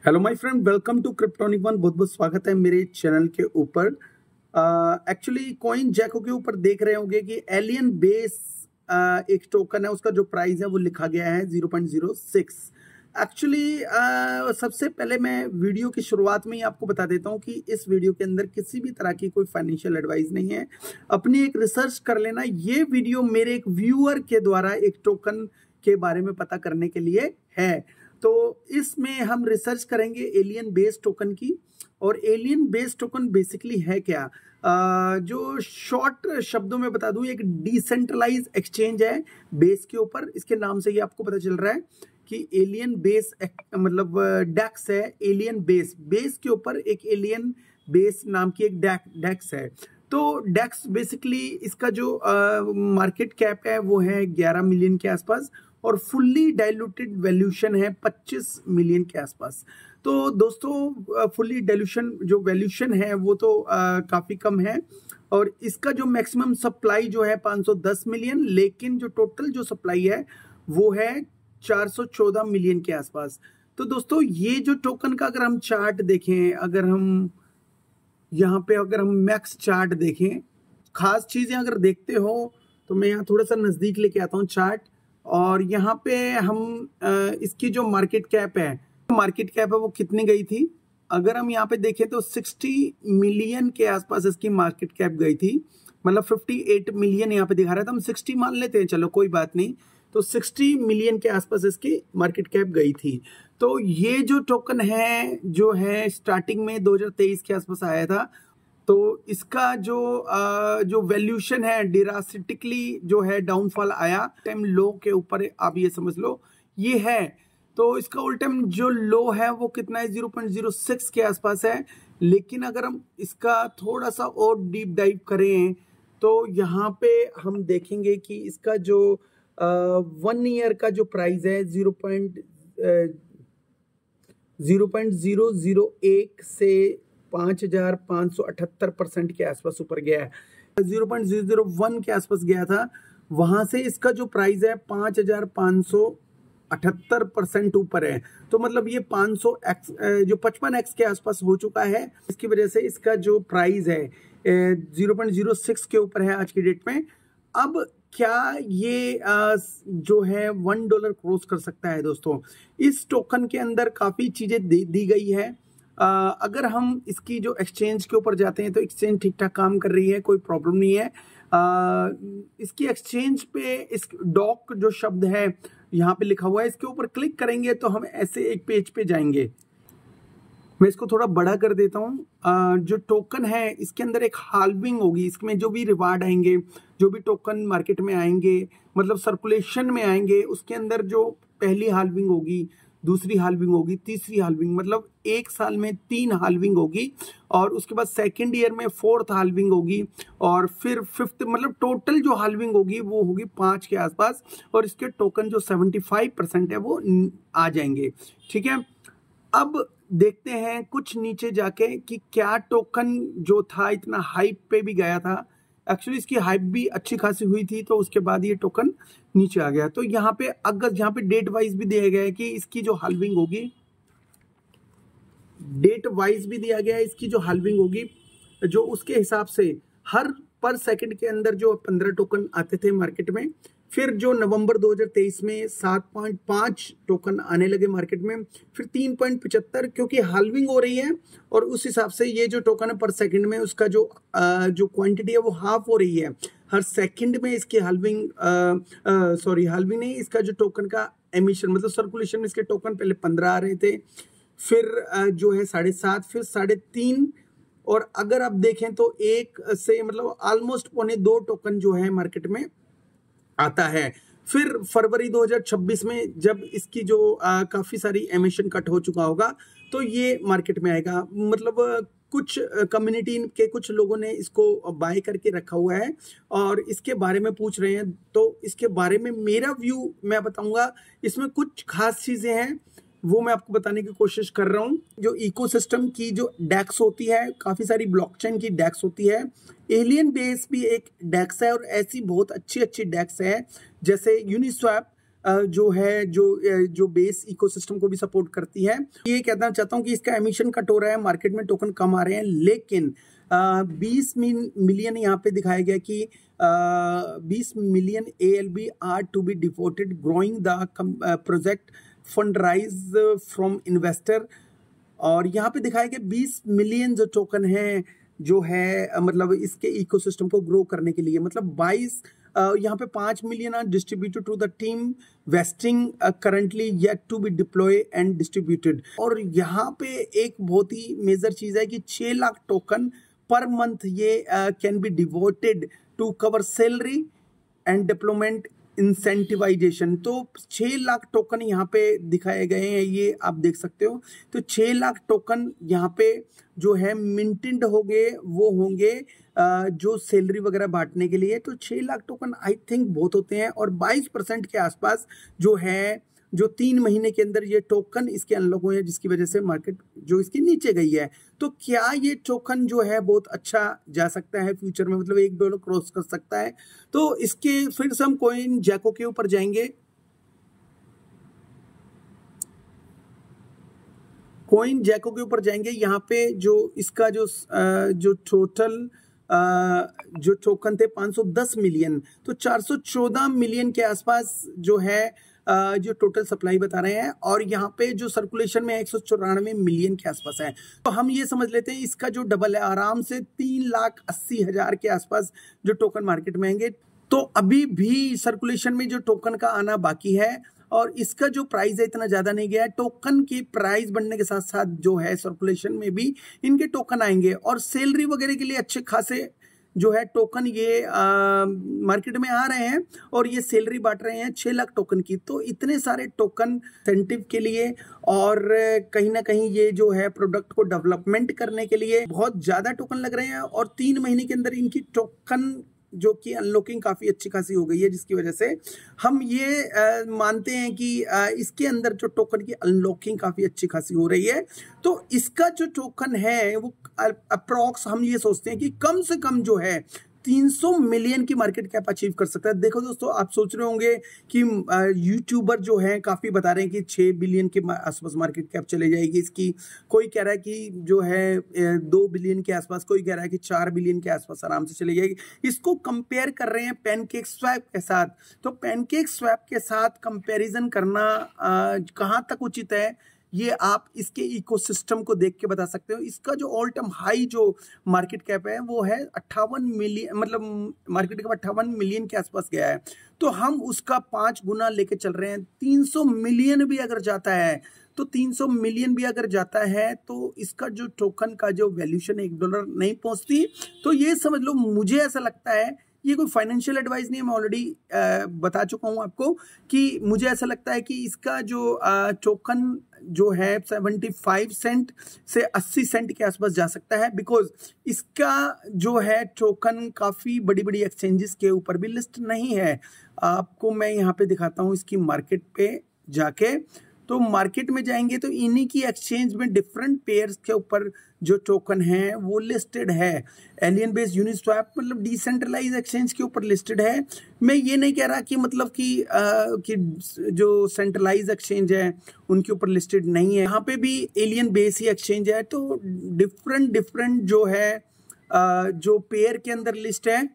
Hello my friend, welcome to Cryptonic one. बहुत बहुत स्वागत है मेरे चैनल के ऊपर। एक्चुअली कॉइन जैको के ऊपर देख रहे होंगे कि एलियन बेस एक टोकन है, उसका जो प्राइस है वो लिखा गया है 0.06। एक्चुअली सबसे पहले मैं वीडियो की शुरुआत में ही आपको बता देता हूं कि इस वीडियो के अंदर किसी भी तरह की कोई फाइनेंशियल एडवाइस नहीं है। अपनी एक रिसर्च कर लेना। ये वीडियो मेरे एक व्यूअर के द्वारा एक टोकन के बारे में पता करने के लिए है। तो इसमें हम रिसर्च करेंगे एलियन बेस टोकन की। और एलियन बेस टोकन बेसिकली है क्या, जो शॉर्ट शब्दों में बता दूं, एक डिसेंट्रलाइज एक्सचेंज है बेस के ऊपर। इसके नाम से ही आपको पता चल रहा है कि एलियन बेस मतलब डेक्स है। एलियन बेस के ऊपर एक एलियन बेस नाम की एक डेक्स है। तो डेक्स बेसिकली इसका जो मार्केट कैप है वो है 11 मिलियन के आसपास और फुल्ली डाइल्यूटेड वैल्यूशन है 25 मिलियन के आसपास। तो दोस्तों फुल्ली डाइल्यूशन जो वैल्यूशन है वो तो काफ़ी कम है। और इसका जो मैक्सिमम सप्लाई जो है 510 मिलियन, लेकिन जो टोटल जो सप्लाई है वो है 414 मिलियन के आसपास। तो दोस्तों ये जो टोकन का अगर हम चार्ट देखें, अगर हम यहाँ पे अगर हम मैक्स चार्ट देखें, खास चीज़ें अगर देखते हो तो मैं यहाँ थोड़ा सा नज़दीक लेके आता हूँ चार्ट। और यहाँ पे हम इसकी जो मार्केट कैप है वो कितनी गई थी, अगर हम यहाँ पे देखें तो 60 मिलियन के आसपास इसकी मार्केट कैप गई थी। मतलब 58 मिलियन यहाँ पे दिखा रहा था, हम 60 मान लेते हैं, चलो कोई बात नहीं। तो 60 मिलियन के आसपास इसकी मार्केट कैप गई थी। तो ये जो टोकन है जो है स्टार्टिंग में 2023 के आसपास आया था। तो इसका जो वैल्यूशन है ड्रास्टिकली जो है डाउनफॉल आया, टाइम लो के ऊपर आप ये समझ लो ये है। तो इसका उल्टा जो लो है वो कितना है, 0.06 के आसपास है। लेकिन अगर हम इसका थोड़ा सा और डीप डाइव करें तो यहाँ पे हम देखेंगे कि इसका जो 1 ईयर का जो प्राइस है 0.001 से 5,578% के आसपास ऊपर गया है। 0.001 के आसपास गया था, वहां से इसका जो प्राइस है 5,578% ऊपर है। तो मतलब ये 500x जो 55x के आसपास हो चुका है। इसकी वजह से इसका जो प्राइस है 0.06 के ऊपर है आज की डेट में। अब क्या ये जो है $1 क्रॉस कर सकता है दोस्तों? इस टोकन के अंदर काफ़ी चीज़ें दी गई है। अगर हम इसकी जो एक्सचेंज के ऊपर जाते हैं तो एक्सचेंज ठीक ठाक काम कर रही है, कोई प्रॉब्लम नहीं है। इसकी एक्सचेंज पे इस डॉक जो शब्द है यहाँ पे लिखा हुआ है, इसके ऊपर क्लिक करेंगे तो हम ऐसे एक पेज पे जाएंगे। मैं इसको थोड़ा बड़ा कर देता हूँ। जो टोकन है इसके अंदर एक हाल्विंग होगी। इसमें जो भी रिवार्ड आएंगे, जो भी टोकन मार्केट में आएंगे, मतलब सर्कुलेशन में आएंगे, उसके अंदर जो पहली हाल्विंग होगी, दूसरी हाल्विंग होगी, तीसरी हाल्विंग, मतलब एक साल में 3 हाल्विंग होगी। और उसके बाद सेकेंड ईयर में 4th हाल्विंग होगी। और फिर 5th, मतलब टोटल जो हाल्विंग होगी वो होगी 5 के आसपास। और इसके टोकन जो 75% है वो आ जाएंगे। ठीक है, अब देखते हैं कुछ नीचे जाके कि क्या टोकन जो था इतना हाइप पे भी गया था। एक्चुअली इसकी हाइप भी अच्छी खासी हुई थी, तो उसके बाद ये टोकन नीचे आ गया। तो यहाँ पे अगर यहाँ पे डेट वाइज भी दिया गया है कि इसकी जो हाल्विंग होगी, डेट वाइज भी दिया गया है इसकी जो हाल्विंग होगी, जो उसके हिसाब से हर पर सेकंड के अंदर जो 15 टोकन आते थे मार्केट में। फिर जो नवंबर 2023 में 7.5 टोकन आने लगे मार्केट में, फिर 3.75, क्योंकि हाल्विंग हो रही है। और उस हिसाब से ये जो टोकन है पर सेकंड में उसका जो क्वांटिटी है वो हाफ हो रही है। हर सेकंड में इसकी हाल्विंग हाल्विंग नहीं, इसका जो टोकन का एमिशन मतलब सर्कुलेशन में इसके टोकन पहले 15 आ रहे थे, फिर जो है 7.5, फिर 3.5। और अगर आप देखें तो 1 से मतलब ऑलमोस्ट 1.25 टोकन जो है मार्केट में आता है। फिर फरवरी 2026 में जब इसकी जो काफ़ी सारी एमिशन कट हो चुका होगा तो ये मार्केट में आएगा। मतलब कुछ कम्युनिटी के कुछ लोगों ने इसको बाय करके रखा हुआ है और इसके बारे में पूछ रहे हैं। तो इसके बारे में मेरा व्यू मैं बताऊंगा। इसमें कुछ खास चीज़ें हैं वो मैं आपको बताने की कोशिश कर रहा हूँ। जो इकोसिस्टम की जो डेक्स होती है, काफ़ी सारी ब्लॉकचेन की डेक्स होती है। एलियन बेस भी एक डेक्स है और ऐसी बहुत अच्छी अच्छी डेक्स है, जैसे यूनिस्वैप जो है जो बेस इकोसिस्टम को भी सपोर्ट करती है। ये कहना चाहता हूँ कि इसका एमिशन कट हो रहा है, मार्केट में टोकन कम आ रहे हैं, लेकिन 20 मिलियन यहाँ पे दिखाया गया कि 20 million ALB are to be devoted growing the project fund raise from investor. और यहाँ पे दिखाया गया 20 मिलियन जो टोकन है जो है मतलब इसके इकोसिस्टम को ग्रो करने के लिए, मतलब 22 यहाँ पे 5 million are distributed to the team vesting currently yet to be deploy and distributed. और यहाँ पे एक बहुत ही मेजर चीज है कि 6 लाख टोकन पर मंथ ये can be devoted to cover salary and deployment incentivization. तो 6 लाख टोकन यहाँ पे दिखाए गए हैं, ये आप देख सकते हो। तो 6 लाख टोकन यहाँ पे जो है मिंटेड होंगे, वो होंगे जो सैलरी वगैरह बांटने के लिए। तो 6 लाख टोकन आई थिंक बहुत होते हैं, और 22% के आसपास जो है जो 3 महीने के अंदर ये टोकन इसके अनलॉक हुए हैं, जिसकी वजह से मार्केट जो इसकी नीचे गई है। तो क्या ये टोकन जो है बहुत अच्छा जा सकता है फ्यूचर में, मतलब $1 क्रॉस कर सकता है? तो इसके फिर से हम कॉइन जैको के ऊपर जाएंगे। कॉइन जैको के ऊपर जाएंगे, यहाँ पे जो इसका जो टोटल जो टोकन थे 510 मिलियन, तो 414 मिलियन के आसपास जो है जो टोटल सप्लाई बता रहे हैं, और यहाँ पे जो सर्कुलेशन में 194 मिलियन के आसपास है। तो हम ये समझ लेते हैं इसका जो डबल है, आराम से 3,80,000 के आसपास जो टोकन मार्केट में आएंगे। तो अभी भी सर्कुलेशन में जो टोकन का आना बाकी है, और इसका जो प्राइस है इतना ज्यादा नहीं गया है। टोकन की प्राइस बढ़ने के साथ साथ जो है सर्कुलेशन में भी इनके टोकन आएंगे, और सैलरी वगैरह के लिए अच्छे खासे जो है टोकन ये मार्केट में आ रहे हैं, और ये सैलरी बांट रहे हैं 6 लाख टोकन की। तो इतने सारे टोकन इंसेंटिव के लिए, और कहीं ना कहीं ये जो है प्रोडक्ट को डेवलपमेंट करने के लिए बहुत ज्यादा टोकन लग रहे हैं, और 3 महीने के अंदर इनकी टोकन जो कि अनलॉकिंग काफी अच्छी खासी हो गई है, जिसकी वजह से हम ये मानते हैं कि इसके अंदर जो टोकन की अनलॉकिंग काफी अच्छी खासी हो रही है। तो इसका जो टोकन है वो अप्रॉक्स हम ये सोचते हैं कि कम से कम जो है 300 मिलियन की मार्केट कैप अचीव कर सकता है। देखो दोस्तों, आप सोच रहे होंगे कि यूट्यूबर जो है काफी बता रहे हैं कि 6 बिलियन के आसपास मार्केट कैप चले जाएगी इसकी। कोई कह रहा है कि जो है 2 बिलियन के आसपास, कोई कह रहा है कि 4 बिलियन के आसपास आराम से चली जाएगी। इसको कंपेयर कर रहे हैं पैनकेक स्वैप के साथ। तो पैनकेक स्वैप के साथ कंपेरिजन करना कहाँ तक उचित है, ये आप इसके इकोसिस्टम को देख के बता सकते हो। इसका जो ऑल टाइम हाई जो मार्केट कैप है वो है 58 मिलियन, मतलब मार्केट कैप 58 मिलियन के आसपास गया है। तो हम उसका 5 गुना लेके चल रहे हैं। 300 मिलियन भी अगर जाता है, तो 300 मिलियन भी अगर जाता है, तो इसका जो टोकन का जो वैल्यूशन $1 नहीं पहुंचती। तो ये समझ लो, मुझे ऐसा लगता है, ये कोई फाइनेंशियल एडवाइस नहीं है, मैं ऑलरेडी बता चुका हूं आपको कि मुझे ऐसा लगता है कि इसका जो टोकन जो है 75 सेंट से 80 सेंट के आसपास जा सकता है, बिकॉज इसका जो है टोकन काफी बड़ी बड़ी एक्सचेंजेस के ऊपर भी लिस्ट नहीं है। आपको मैं यहाँ पे दिखाता हूँ इसकी मार्केट पे जाके। तो मार्केट में जाएंगे तो इन्हीं की एक्सचेंज में डिफरेंट पेयर्स के ऊपर जो टोकन है वो लिस्टेड है। एलियन बेस्ड यूनिस्वैप मतलब डिसेंट्रलाइज एक्सचेंज के ऊपर लिस्टेड है। मैं ये नहीं कह रहा कि मतलब कि जो सेंट्रलाइज एक्सचेंज है उनके ऊपर लिस्टेड नहीं है, यहाँ पे भी एलियन बेस ही एक्सचेंज है। तो डिफरेंट जो है जो पेयर के अंदर लिस्ट है।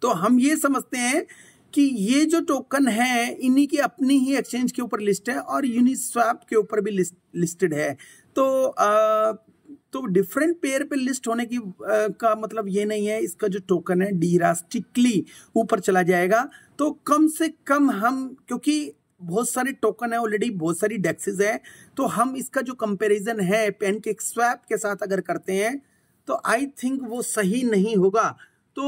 तो हम ये समझते हैं कि ये जो टोकन है इन्हीं की अपनी ही एक्सचेंज के ऊपर लिस्ट है, और यूनिस्वैप के ऊपर भी लिस्टेड है। तो डिफरेंट पेयर पे लिस्ट होने की का मतलब ये नहीं है इसका जो टोकन है ड्रास्टिकली ऊपर चला जाएगा। तो कम से कम हम, क्योंकि बहुत सारे टोकन है ऑलरेडी, बहुत सारी डेक्सेस है, तो हम इसका जो कंपैरिजन है पैनकेक स्वैप के साथ अगर करते हैं तो आई थिंक वो सही नहीं होगा। तो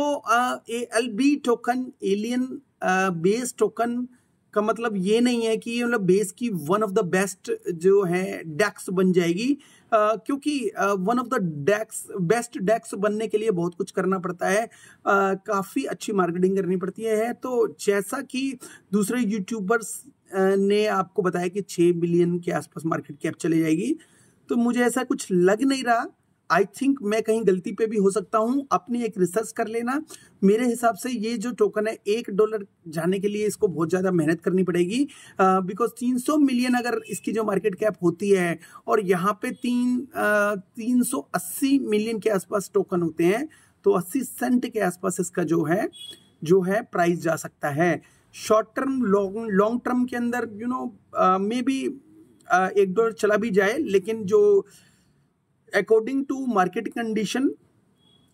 ALB token, alien base token का मतलब ये नहीं है कि मतलब बेस की वन ऑफ द बेस्ट जो है डेक्स बन जाएगी, क्योंकि वन ऑफ द बेस्ट डेक्स बनने के लिए बहुत कुछ करना पड़ता है, काफ़ी अच्छी मार्केटिंग करनी पड़ती है। तो जैसा कि दूसरे यूट्यूबर्स ने आपको बताया कि 6 बिलियन के आसपास मार्केट कैप चले जाएगी, तो मुझे ऐसा कुछ लग नहीं रहा। आई थिंक मैं कहीं गलती पे भी हो सकता हूँ, अपनी एक रिसर्च कर लेना। मेरे हिसाब से ये जो टोकन है $1 जाने के लिए इसको बहुत ज़्यादा मेहनत करनी पड़ेगी, बिकॉज 300 मिलियन अगर इसकी जो मार्केट कैप होती है और यहाँ पे 380 मिलियन के आसपास टोकन होते हैं, तो 80 सेंट के आसपास इसका जो है प्राइस जा सकता है। शॉर्ट टर्म लॉन्ग टर्म के अंदर मे बी $1 चला भी जाए, लेकिन जो अकॉर्डिंग टू मार्केट कंडीशन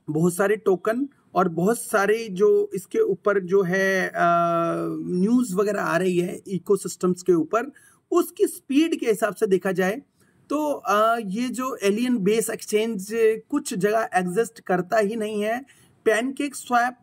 बहुत सारे टोकन और बहुत सारे जो इसके ऊपर जो है न्यूज़ वगैरह आ रही है इकोसिस्टम्स के ऊपर, उसकी स्पीड के हिसाब से देखा जाए तो ये जो एलियन बेस एक्सचेंज कुछ जगह एग्जिस्ट करता ही नहीं है। पैनकेक स्वैप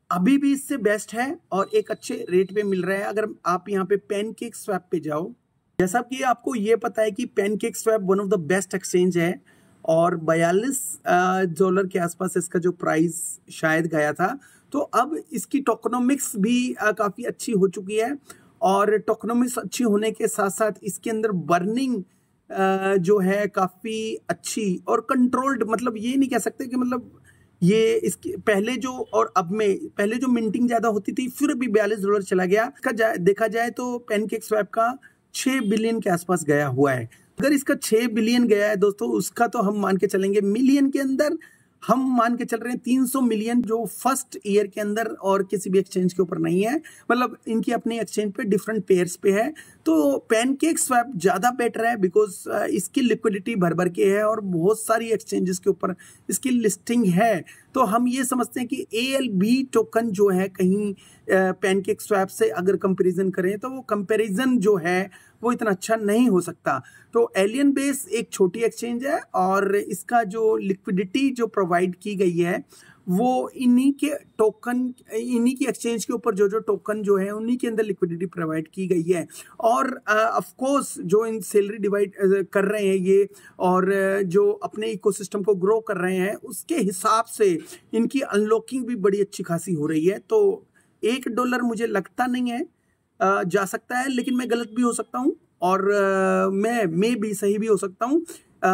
अभी भी इससे बेस्ट है और एक अच्छे रेट पे मिल रहा है। अगर आप यहाँ पे पैनकेक स्वैप पे जाओ, जैसा कि आपको ये पता है कि pancake swap one of the best exchange है और $42 के आसपास इसका जो प्राइस शायद गया था। तो अब इसकी टोकनोमिक्स भी काफ़ी अच्छी हो चुकी है और टोकनोमिक्स अच्छी होने के साथ साथ इसके अंदर बर्निंग जो है काफ़ी अच्छी और कंट्रोल्ड, मतलब ये नहीं कह सकते कि मतलब ये इसके पहले जो और अब में पहले जो मिंटिंग ज़्यादा होती थी फिर भी $42 चला गया। इसका देखा जाए तो पैनकेक स्वैप का 6 बिलियन के आसपास गया हुआ है। अगर इसका 6 बिलियन गया है दोस्तों, उसका तो हम मान के चलेंगे मिलियन के अंदर, हम मान के चल रहे हैं 300 मिलियन जो फर्स्ट ईयर के अंदर और किसी भी एक्सचेंज के ऊपर नहीं है, मतलब इनकी अपनी एक्सचेंज पे डिफरेंट पेयर्स पे है। तो पैनकेक स्वैप ज़्यादा बेटर है बिकॉज इसकी लिक्विडिटी भर के है और बहुत सारी एक्सचेंजेस के ऊपर इसकी लिस्टिंग है। तो हम ये समझते हैं कि ALB टोकन जो है कहीं पैनकेक स्वैप से अगर कंपैरिजन करें तो वो कंपैरिजन जो है वो इतना अच्छा नहीं हो सकता। तो एलियन बेस एक छोटी एक्सचेंज है और इसका जो लिक्विडिटी जो प्रोवाइड की गई है वो इन्हीं के टोकन, इन्हीं की एक्सचेंज के ऊपर जो टोकन जो है उन्हीं के अंदर लिक्विडिटी प्रोवाइड की गई है। और ऑफ कोर्स जो इन सैलरी डिवाइड कर रहे हैं ये और जो अपने इकोसिस्टम को ग्रो कर रहे हैं उसके हिसाब से इनकी अनलॉकिंग भी बड़ी अच्छी खासी हो रही है। तो $1 मुझे लगता नहीं है जा सकता है, लेकिन मैं गलत भी हो सकता हूँ और मैं भी सही भी हो सकता हूँ।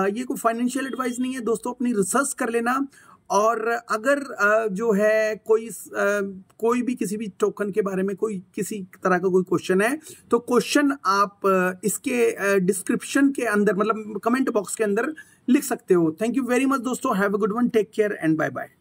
ये कोई फाइनेंशियल एडवाइस नहीं है दोस्तों, अपनी रिसर्च कर लेना। और अगर जो है कोई भी किसी भी टोकन के बारे में कोई किसी तरह का कोई क्वेश्चन है तो क्वेश्चन आप इसके डिस्क्रिप्शन के अंदर, मतलब कमेंट बॉक्स के अंदर लिख सकते हो। थैंक यू वेरी मच दोस्तों, have a good one, take care and bye bye.